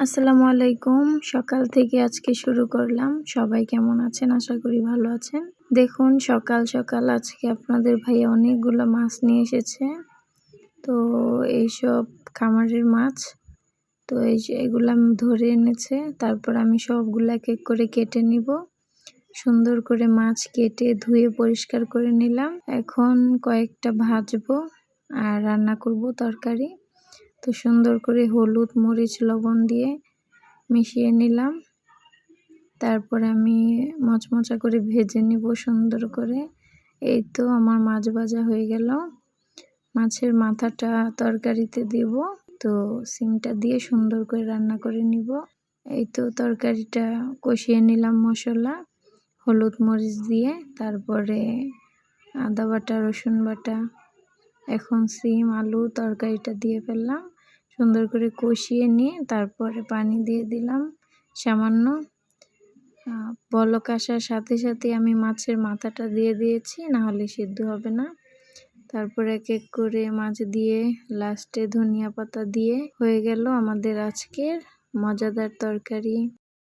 আসসালামু আলাইকুম। সকাল থেকে আজকে শুরু করলাম। সবাই কেমন আছেন? আশা করি ভালো আছেন। দেখুন সকাল সকাল আজকে আপনাদের ভাইয়া অনেকগুলো মাছ নিয়ে এসেছে। তো এইসব খামারের মাছ। তো এই যে এগুলা ধরে এনেছে। তারপর আমি সবগুলা এক এক করে কেটে নিব। সুন্দর করে মাছ কেটে ধুয়ে পরিষ্কার করে নিলাম। এখন কয়েকটা ভাজবো আর রান্না করব তরকারি। তো সুন্দর করে হলুদ, মরিচ, লবণ দিয়ে মিশিয়ে নিলাম। তারপরে আমি মচমচা করে ভেজে নিব সুন্দর করে। এই তো আমার মাছ ভাজা হয়ে গেল। মাছের মাথাটা তরকারিতে দিব। তো সিমটা দিয়ে সুন্দর করে রান্না করে নিব। এই তো তরকারিটা কষিয়ে নিলাম মশলা, হলুদ, মরিচ দিয়ে। তারপরে আদা বাটা, রসুন বাটা। এখন সিম, আলু তরকারিটা দিয়ে ফেললাম। সুন্দর করে কষিয়ে নিয়ে তারপরে পানি দিয়ে দিলাম সামান্য। বলক আসার সাথে সাথে আমি মাছের মাথাটা দিয়ে দিয়েছি, না হলে সিদ্ধ হবে না। তারপর এক এক করে মাছ দিয়ে লাস্টে ধনিয়া পাতা দিয়ে হয়ে গেল আমাদের আজকের মজাদার তরকারি।